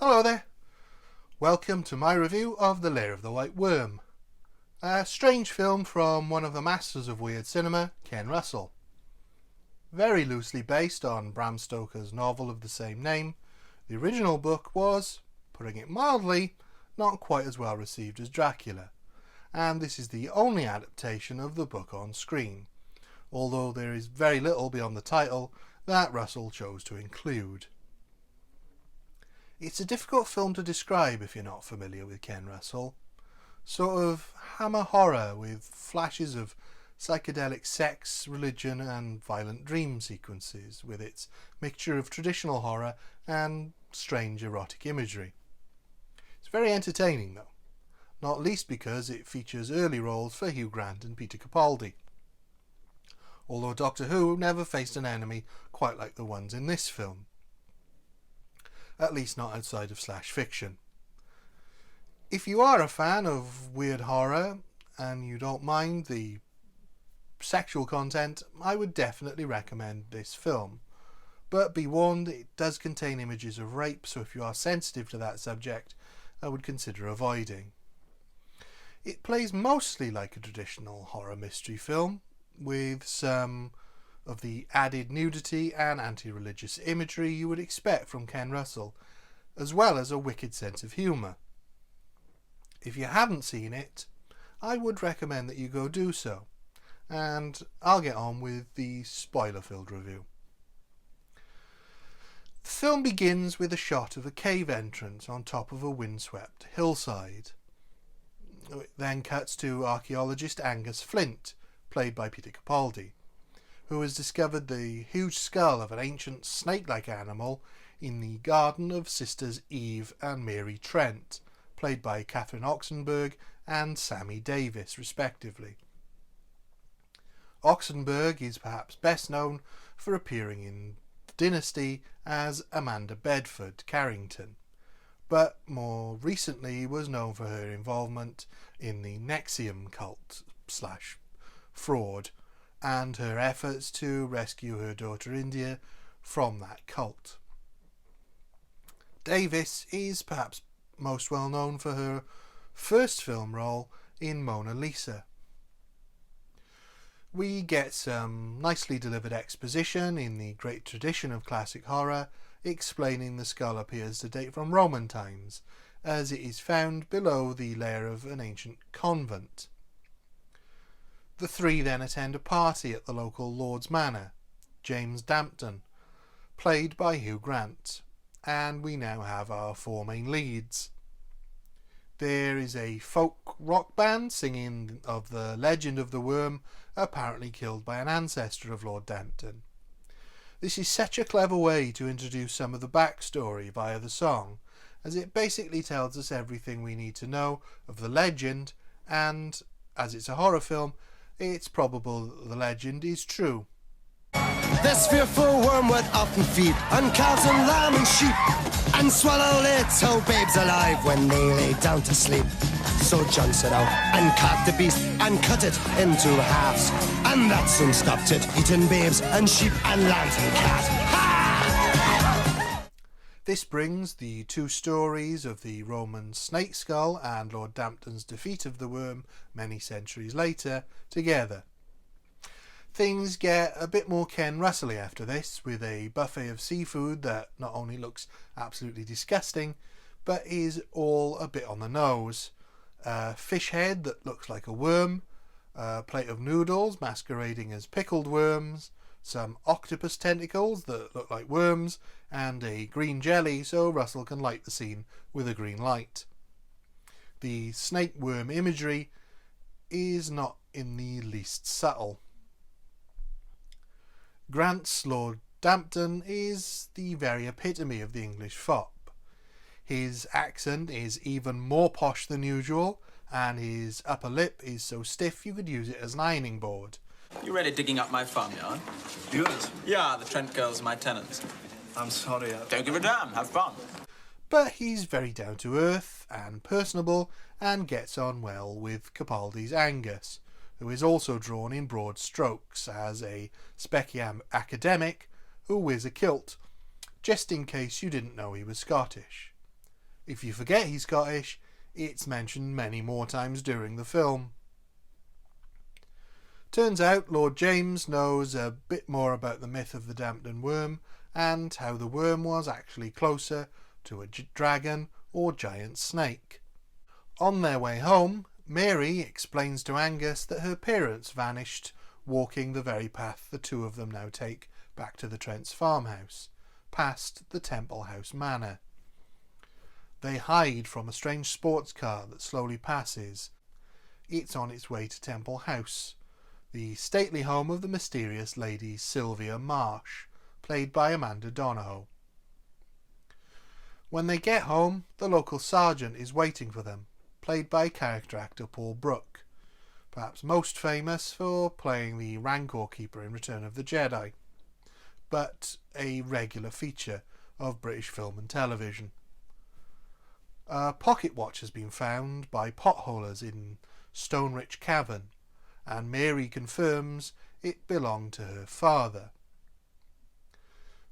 Hello there. Welcome to my review of The Lair of the White Worm, a strange film from one of the masters of weird cinema, Ken Russell. Very loosely based on Bram Stoker's novel of the same name, the original book was, putting it mildly, not quite as well received as Dracula, and this is the only adaptation of the book on screen, although there is very little beyond the title that Russell chose to include. It's a difficult film to describe if you're not familiar with Ken Russell. Sort of hammer horror with flashes of psychedelic sex, religion and violent dream sequences, with its mixture of traditional horror and strange erotic imagery. It's very entertaining though, not least because it features early roles for Hugh Grant and Peter Capaldi. Although Doctor Who never faced an enemy quite like the ones in this film. At least not outside of slash fiction. If you are a fan of weird horror and you don't mind the sexual content, I would definitely recommend this film. But be warned, it does contain images of rape, so if you are sensitive to that subject, I would consider avoiding. It plays mostly like a traditional horror mystery film, with some of the added nudity and anti-religious imagery you would expect from Ken Russell, as well as a wicked sense of humour. If you haven't seen it, I would recommend that you go do so, and I'll get on with the spoiler-filled review. The film begins with a shot of a cave entrance on top of a windswept hillside. It then cuts to archaeologist Angus Flint, played by Peter Capaldi, who has discovered the huge skull of an ancient snake-like animal in the garden of Sisters Eve and Mary Trent, played by Catherine Oxenberg and Sammy Davis, respectively. Oxenberg is perhaps best known for appearing in Dynasty as Amanda Bedford Carrington, but more recently was known for her involvement in the Nexium cult / fraud, and her efforts to rescue her daughter India from that cult. Davis is perhaps most well known for her first film role in Mona Lisa. We get some nicely delivered exposition in the great tradition of classic horror, explaining the skull appears to date from Roman times, as it is found below the lair of an ancient convent. The three then attend a party at the local Lord's Manor, James Dampton, played by Hugh Grant, and we now have our four main leads. There is a folk rock band singing of the legend of the worm apparently killed by an ancestor of Lord Dampton. This is such a clever way to introduce some of the backstory via the song, as it basically tells us everything we need to know of the legend, and as it's a horror film, it's probable that the legend is true. This fearful worm would often feed on calves and lamb and sheep, and swallow little babes alive when they lay down to sleep. So John set out and caught the beast and cut it into halves, and that soon stopped it eating babes and sheep and lambs and cats. This brings the two stories of the Roman snake skull and Lord Dampton's defeat of the worm many centuries later together. Things get a bit more Ken Russell-y after this, with a buffet of seafood that not only looks absolutely disgusting, but is all a bit on the nose. A fish head that looks like a worm, a plate of noodles masquerading as pickled worms, some octopus tentacles that look like worms, and a green jelly so Russell can light the scene with a green light. The snake worm imagery is not in the least subtle. Grant's Lord Dampton is the very epitome of the English fop. His accent is even more posh than usual, and his upper lip is so stiff you could use it as an ironing board. You ready digging up my farmyard? Yours? Yeah, the Trent girls are my tenants. I'm sorry. Don't give a damn, have fun. But he's very down to earth and personable, and gets on well with Capaldi's Angus, who is also drawn in broad strokes as a specky academic who wears a kilt, just in case you didn't know he was Scottish. If you forget he's Scottish, it's mentioned many more times during the film. Turns out Lord James knows a bit more about the myth of the Dampton worm and how the worm was actually closer to a dragon or giant snake. On their way home, Mary explains to Angus that her parents vanished walking the very path the two of them now take back to the Trents farmhouse, past the Temple House Manor. They hide from a strange sports car that slowly passes. It's on its way to Temple House, the stately home of the mysterious Lady Sylvia Marsh, played by Amanda Donohoe. When they get home, the local sergeant is waiting for them, played by character actor Paul Brook, perhaps most famous for playing the Rancor Keeper in Return of the Jedi, but a regular feature of British film and television. A pocket watch has been found by potholers in Stonewich Cavern, and Mary confirms it belonged to her father.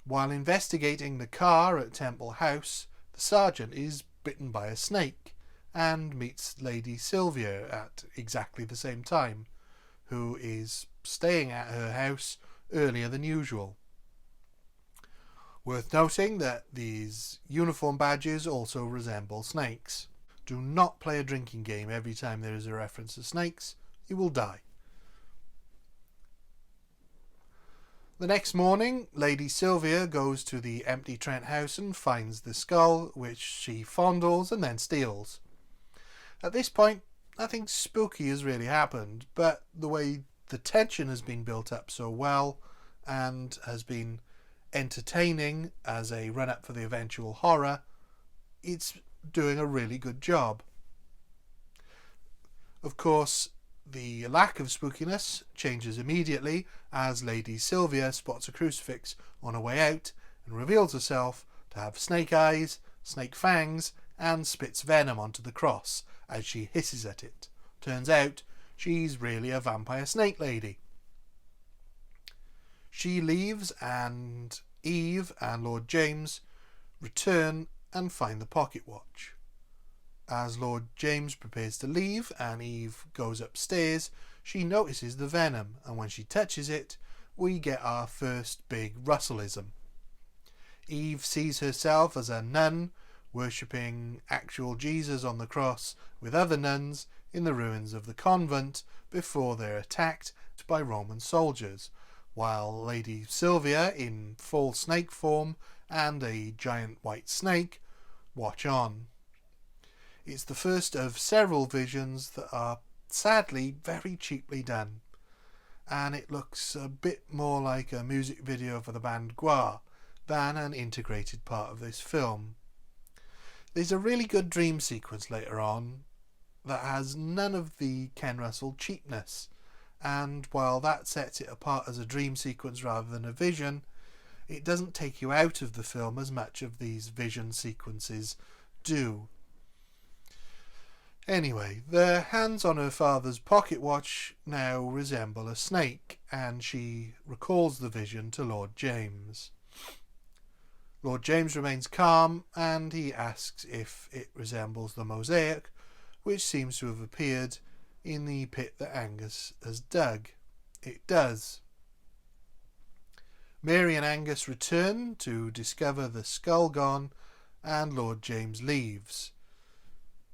While investigating the car at Temple House, the sergeant is bitten by a snake and meets Lady Sylvia at exactly the same time, who is staying at her house earlier than usual. Worth noting that these uniform badges also resemble snakes. Do not play a drinking game every time there is a reference to snakes. You will die. The next morning, Lady Sylvia goes to the empty Trent house and finds the skull, which she fondles and then steals. At this point, nothing spooky has really happened, but the way the tension has been built up so well and has been entertaining as a run-up for the eventual horror, it's doing a really good job. Of course, the lack of spookiness changes immediately as Lady Sylvia spots a crucifix on her way out and reveals herself to have snake eyes, snake fangs, and spits venom onto the cross as she hisses at it. Turns out she's really a vampire snake lady. She leaves and Eve and Lord James return and find the pocket watch. As Lord James prepares to leave and Eve goes upstairs, she notices the venom, and when she touches it, we get our first big Russellism. Eve sees herself as a nun worshipping actual Jesus on the cross with other nuns in the ruins of the convent before they're attacked by Roman soldiers, while Lady Sylvia, in full snake form and a giant white snake, watch on. It's the first of several visions that are sadly very cheaply done, and it looks a bit more like a music video for the band Gua than an integrated part of this film. There's a really good dream sequence later on that has none of the Ken Russell cheapness, and while that sets it apart as a dream sequence rather than a vision, it doesn't take you out of the film as much of these vision sequences do. Anyway, the hands on her father's pocket watch now resemble a snake, and she recalls the vision to Lord James. Lord James remains calm, and he asks if it resembles the mosaic, which seems to have appeared in the pit that Angus has dug. It does. Mary and Angus return to discover the skull gone, and Lord James leaves.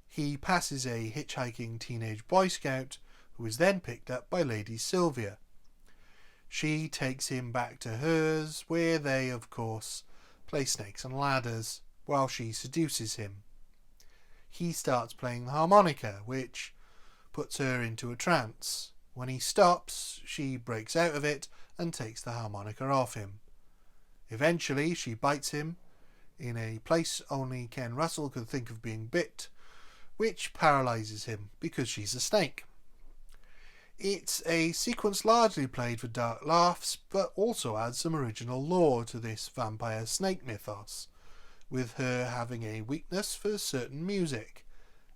He passes a hitchhiking teenage Boy Scout, who is then picked up by Lady Sylvia. She takes him back to hers, where they, of course, play snakes and ladders, while she seduces him. He starts playing the harmonica, which puts her into a trance. When he stops, she breaks out of it and takes the harmonica off him. Eventually, she bites him in a place only Ken Russell could think of being bit, which paralyses him because she's a snake. It's a sequence largely played for dark laughs, but also adds some original lore to this vampire snake mythos, with her having a weakness for certain music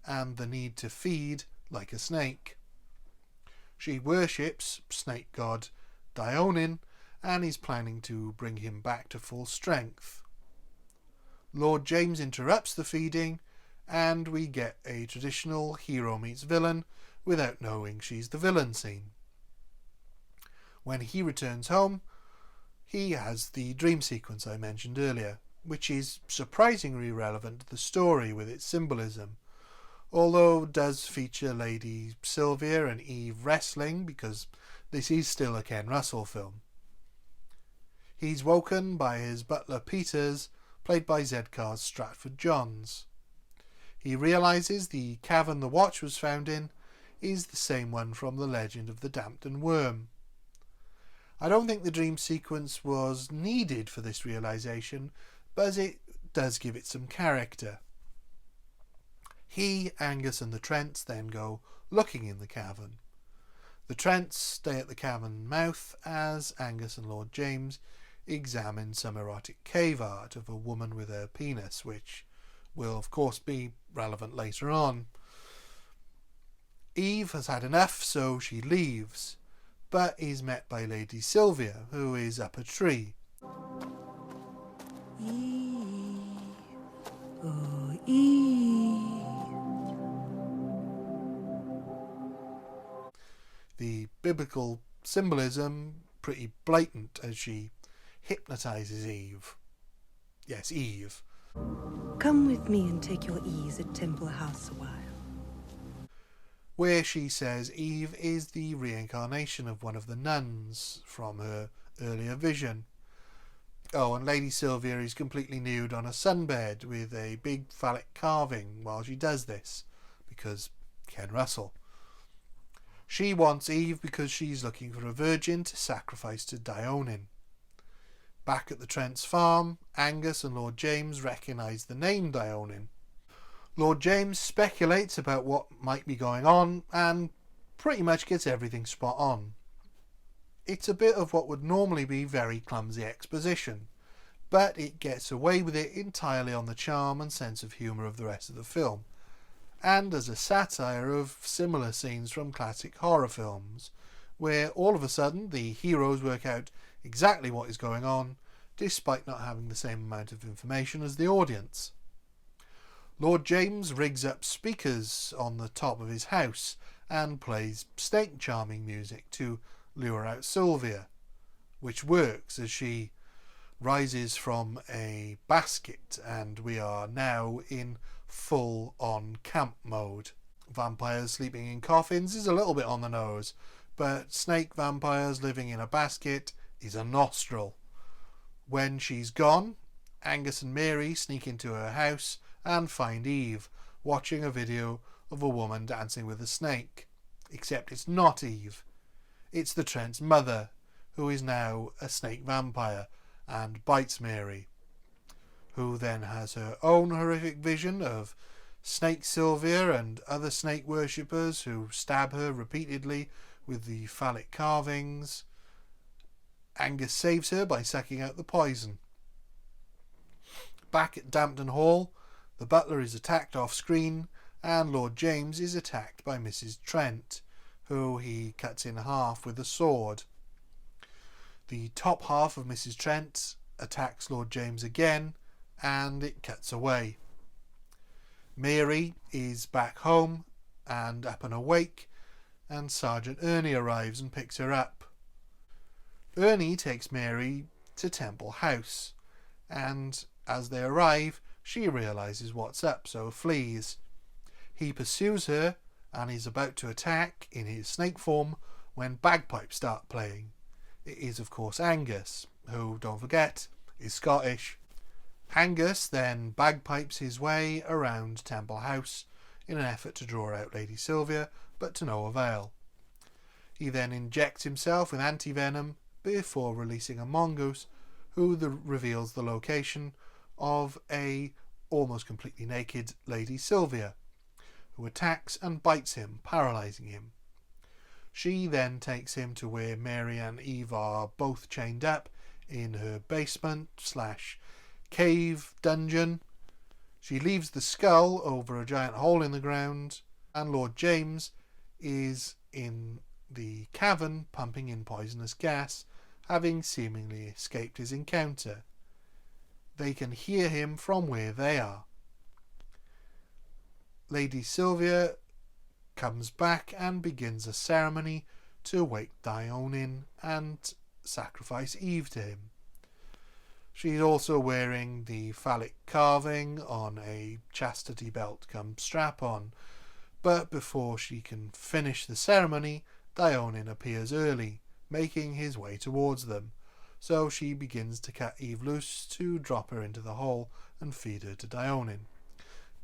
and the need to feed like a snake. She worships snake god Dionin and is planning to bring him back to full strength. Lord James interrupts the feeding and we get a traditional hero meets villain without knowing she's the villain scene. When he returns home, he has the dream sequence I mentioned earlier, which is surprisingly relevant to the story with its symbolism, although does feature Lady Sylvia and Eve wrestling because this is still a Ken Russell film. He's woken by his butler Peters, played by Zedkar's Stratford Johns. He realises the cavern the watch was found in is the same one from the legend of the Dampton Worm. I don't think the dream sequence was needed for this realisation, but it does give it some character. He, Angus and the Trents then go looking in the cavern. The Trents stay at the cavern mouth as Angus and Lord James examine some erotic cave art of a woman with a penis, which will of course be relevant later on. Eve has had enough, so she leaves, but is met by Lady Sylvia, who is up a tree. The biblical symbolism pretty blatant as she hypnotises Eve. Yes, Eve. Come with me and take your ease at Temple House a while. Where she says Eve is the reincarnation of one of the nuns from her earlier vision. Oh, and Lady Sylvia is completely nude on a sunbed with a big phallic carving while she does this, because Ken Russell. She wants Eve because she's looking for a virgin to sacrifice to Dionin. Back at the Trents' farm, Angus and Lord James recognise the name Dionin. Lord James speculates about what might be going on and pretty much gets everything spot on. It's a bit of what would normally be very clumsy exposition, but it gets away with it entirely on the charm and sense of humour of the rest of the film, and as a satire of similar scenes from classic horror films, where all of a sudden the heroes work out exactly what is going on, despite not having the same amount of information as the audience. Lord James rigs up speakers on the top of his house and plays snake charming music to lure out Sylvia, which works as she rises from a basket, and we are now in full-on camp mode. Vampires sleeping in coffins is a little bit on the nose, but snake vampires living in a basket is a nostril. When she's gone, Angus and Mary sneak into her house and find Eve watching a video of a woman dancing with a snake. Except it's not Eve. It's the Trent's mother, who is now a snake vampire and bites Mary, who then has her own horrific vision of Snake Sylvia and other snake worshippers who stab her repeatedly with the phallic carvings. Angus saves her by sucking out the poison. Back at Dampton Hall, the butler is attacked off screen and Lord James is attacked by Mrs. Trent, who he cuts in half with a sword. The top half of Mrs. Trent attacks Lord James again and it cuts away. Mary is back home and up and awake, and Sergeant Ernie arrives and picks her up. Ernie takes Mary to Temple House, and as they arrive, she realises what's up, so flees. He pursues her and is about to attack in his snake form when bagpipes start playing. It is of course Angus, who, don't forget, is Scottish. Angus then bagpipes his way around Temple House in an effort to draw out Lady Sylvia, but to no avail. He then injects himself with anti-venom before releasing a mongoose who reveals the location of a almost completely naked Lady Sylvia, who attacks and bites him, paralysing him. She then takes him to where Mary and Eve are both chained up in her basement / cave dungeon. She leaves the skull over a giant hole in the ground, and Lord James is in the cavern pumping in poisonous gas, having seemingly escaped his encounter. They can hear him from where they are. Lady Sylvia comes back and begins a ceremony to wake Dionin and sacrifice Eve to him. She's also wearing the phallic carving on a chastity belt come strap-on, but before she can finish the ceremony, Dionin appears early, making his way towards them, so she begins to cut Eve loose to drop her into the hole and feed her to Dionin.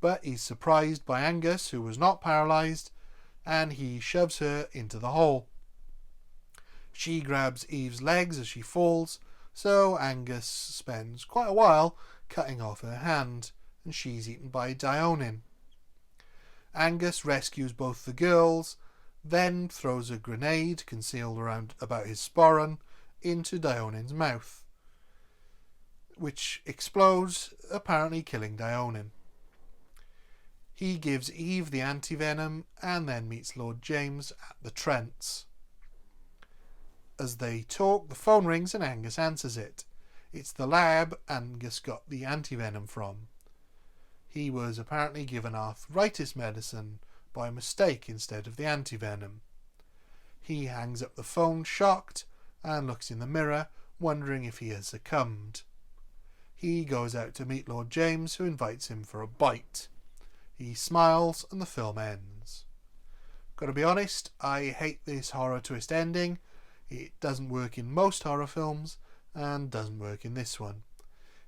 But he's surprised by Angus, who was not paralysed, and he shoves her into the hole. She grabs Eve's legs as she falls, so Angus spends quite a while cutting off her hand, and she's eaten by Dionin. Angus rescues both the girls, then throws a grenade concealed around about his sporran into Dionin's mouth, which explodes, apparently killing Dionin. He gives Eve the antivenom and then meets Lord James at the Trents. As they talk, the phone rings and Angus answers it. It's the lab Angus got the antivenom from. He was apparently given arthritis medicine by mistake instead of the antivenom. He hangs up the phone shocked and looks in the mirror, wondering if he has succumbed. He goes out to meet Lord James, who invites him for a bite. He smiles and the film ends. Gotta be honest, I hate this horror twist ending. It doesn't work in most horror films and doesn't work in this one.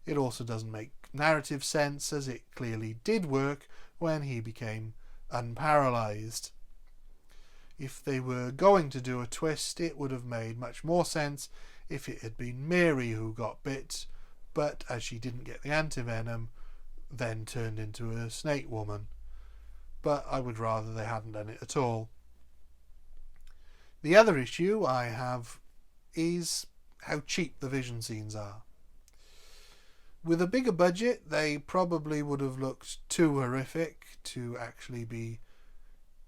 It also doesn't make narrative sense, as it clearly did work when he became unparalysed. If they were going to do a twist, it would have made much more sense if it had been Mary who got bit, but as she didn't get the antivenom, then turned into a snake woman. But I would rather they hadn't done it at all. The other issue I have is how cheap the vision scenes are. With a bigger budget, they probably would have looked too horrific to actually be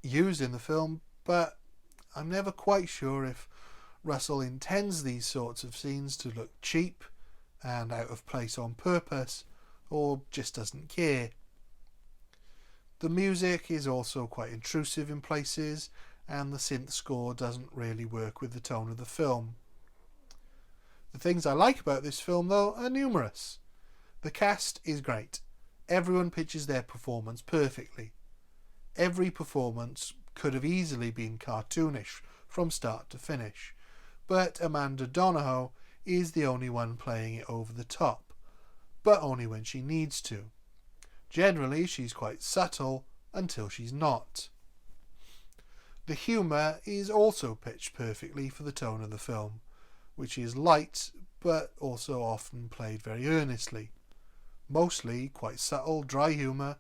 used in the film, but I'm never quite sure if Russell intends these sorts of scenes to look cheap and out of place on purpose, or just doesn't care. The music is also quite intrusive in places, and the synth score doesn't really work with the tone of the film. The things I like about this film, though, are numerous. The cast is great. Everyone pitches their performance perfectly. Every performance could have easily been cartoonish from start to finish, but Amanda Donohoe is the only one playing it over the top, but only when she needs to. Generally, she's quite subtle until she's not. The humour is also pitched perfectly for the tone of the film, which is light but also often played very earnestly. Mostly quite subtle, dry humour,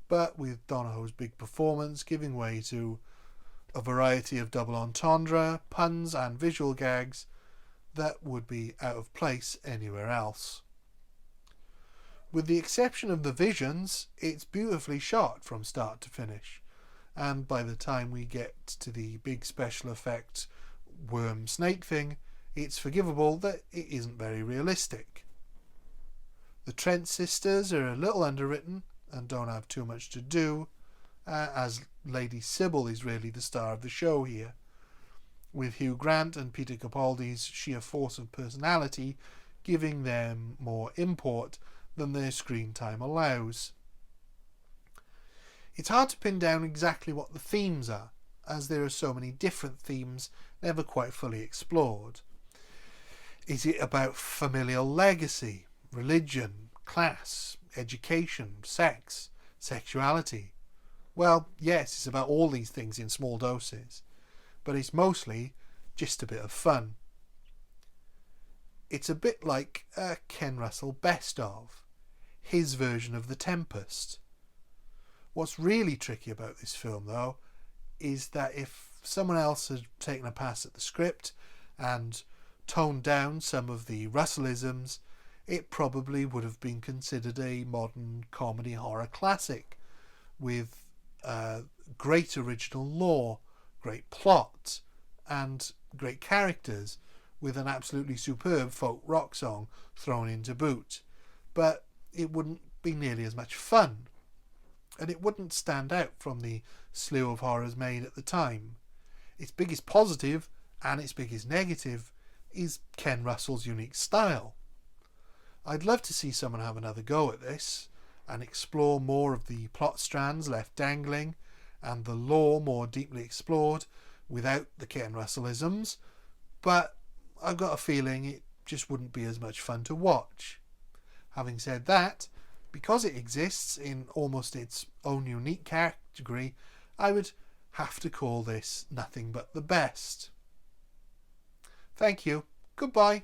but with Donohoe's big performance giving way to a variety of double entendre, puns and visual gags that would be out of place anywhere else. With the exception of the visions, it's beautifully shot from start to finish, and by the time we get to the big special effect worm snake thing, it's forgivable that it isn't very realistic. The Trent sisters are a little underwritten and don't have too much to do, as Lady Sybil is really the star of the show here, with Hugh Grant and Peter Capaldi's sheer force of personality giving them more import than their screen time allows. It's hard to pin down exactly what the themes are, as there are so many different themes never quite fully explored. Is it about familial legacy, religion, class, education, sex, sexuality? Well, yes, it's about all these things in small doses, but it's mostly just a bit of fun. It's a bit like a Ken Russell best of, his version of The Tempest. What's really tricky about this film, though, is that if someone else had taken a pass at the script and toned down some of the Russellisms, it probably would have been considered a modern comedy horror classic with great original lore, great plot, and great characters, with an absolutely superb folk rock song thrown in to boot. But it wouldn't be nearly as much fun. and it wouldn't stand out from the slew of horrors made at the time. Its biggest positive and its biggest negative is Ken Russell's unique style. I'd love to see someone have another go at this and explore more of the plot strands left dangling and the lore more deeply explored without the Ken Russellisms, but I've got a feeling it just wouldn't be as much fun to watch. Having said that, because it exists in almost its own unique category, I would have to call this nothing but the best. Thank you. Goodbye.